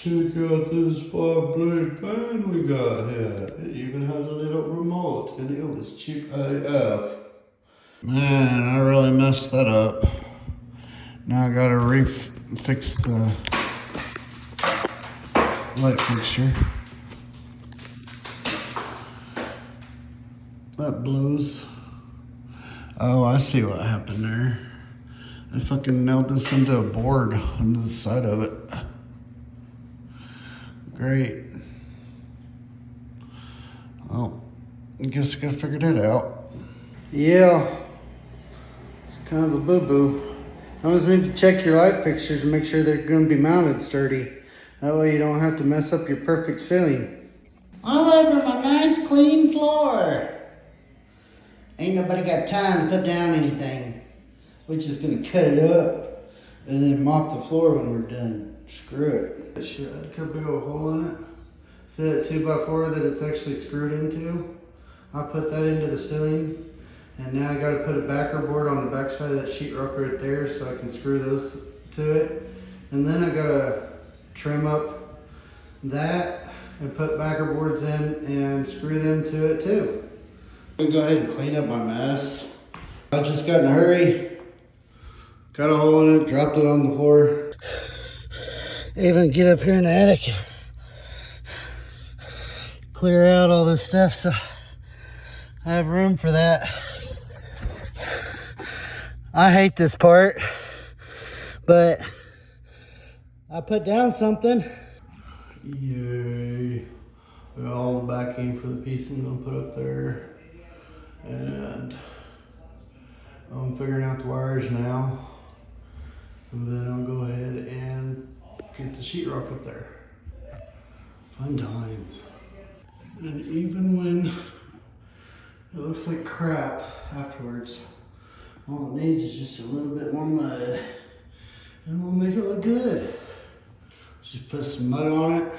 Check out this 5-blade fan we got here. It even has a little remote and it was cheap AF. Man, I really messed that up. Now I gotta fix the light fixture. That blows. Oh, I see what happened there. I fucking nailed this into a board on the side of it. Great. Well, I guess I gotta figure that out. Yeah, it's kind of a boo-boo. I always need to check your light fixtures and make sure they're gonna be mounted sturdy. That way you don't have to mess up your perfect ceiling. All over my nice clean floor. Ain't nobody got time to put down anything. We're just gonna cut it up and then mop the floor when we're done. Screw it. That shit had a big old hole in it. See that 2x4 that it's actually screwed into? I put that into the ceiling, and now I gotta put a backer board on the back side of that sheetrock right there so I can screw those to it. And then I gotta trim up that and put backer boards in and screw them to it too. I'm gonna go ahead and clean up my mess. I just got in a hurry, got a hole in it, dropped it on the floor. Even get up here in the attic, clear out all this stuff so I have room for that. I hate this part, but I put down something. Yay. Got all the backing for the piece I'm gonna put up there. And I'm figuring out the wires now. And then I'll go ahead and get the sheetrock up there. Fun times. And even when it looks like crap afterwards, all it needs is just a little bit more mud and we'll make it look good. Just put some mud on it.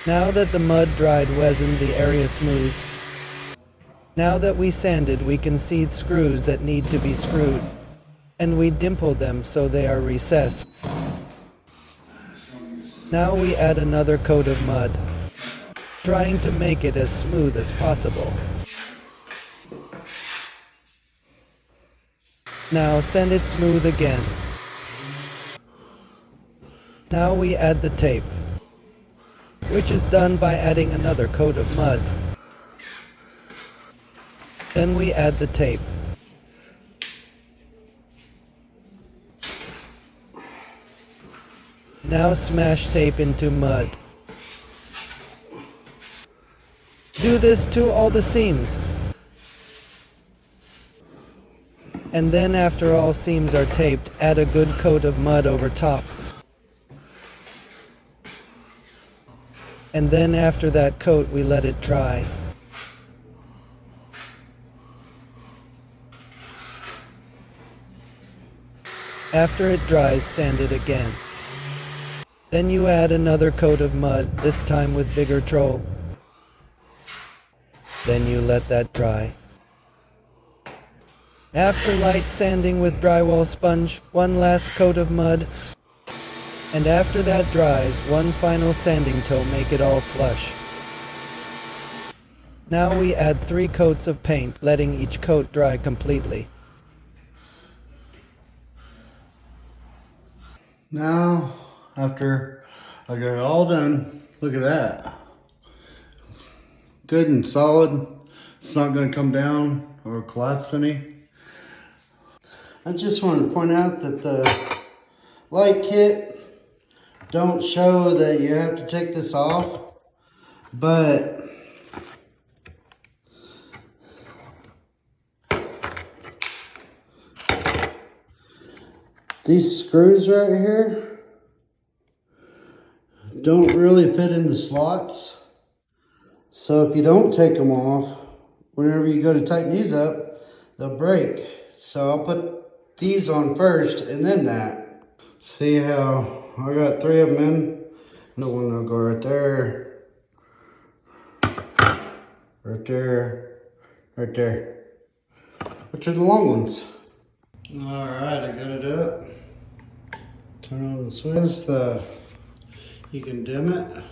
Now that the mud dried Wesened the area smooth. Now that we sanded, we can see screws that need to be screwed. And we dimple them so they are recessed. Now we add another coat of mud, trying to make it as smooth as possible. Now sand it smooth again. Now we add the tape, which is done by adding another coat of mud. Then we add the tape. Now smash tape into mud. Do this to all the seams. And then after all seams are taped, add a good coat of mud over top. And then after that coat, we let it dry. After it dries, sand it again. Then you add another coat of mud, this time with bigger troll. Then you let that dry. After light sanding with drywall sponge, one last coat of mud. And after that dries, one final sanding to make it all flush. Now we add 3 coats of paint, letting each coat dry completely. Now, after I got it all done, look at that. It's good and solid. It's not going to come down or collapse any. I just wanted to point out that the light kit don't show that you have to take this off, but these screws right here don't really fit in the slots. So if you don't take them off, whenever you go to tighten these up, they'll break. So I'll put these on first and then that. See how I got 3 of them in? The one will go right there, right there, right there, which are the long ones. All right, I got it up. Turn on the switch. The You can dim it.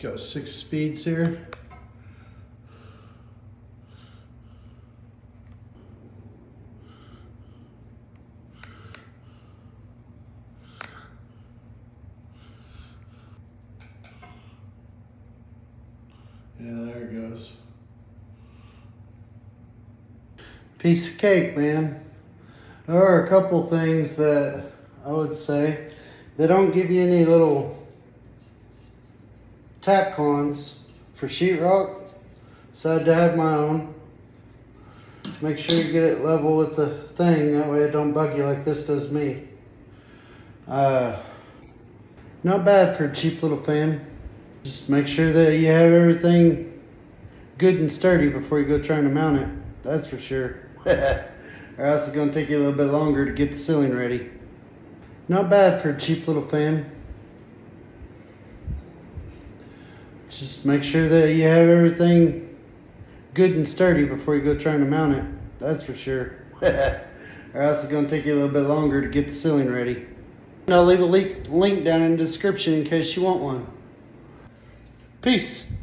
Got 6 speeds here. Yeah, there it goes. Piece of cake, man. There are a couple things that I would say they don't give you any little tap cons for sheetrock. Decided to have my own. Make sure you get it level with the thing, that way it don't bug you like this does me. Not bad for a cheap little fan. Just make sure that you have everything good and sturdy before you go trying to mount it. That's for sure. Or else it's gonna take you a little bit longer to get the ceiling ready. Not bad for a cheap little fan. Just make sure that you have everything good and sturdy before you go trying to mount it. That's for sure. Or else it's gonna take you a little bit longer to get the ceiling ready. And I'll leave a link down in the description in case you want one. Peace.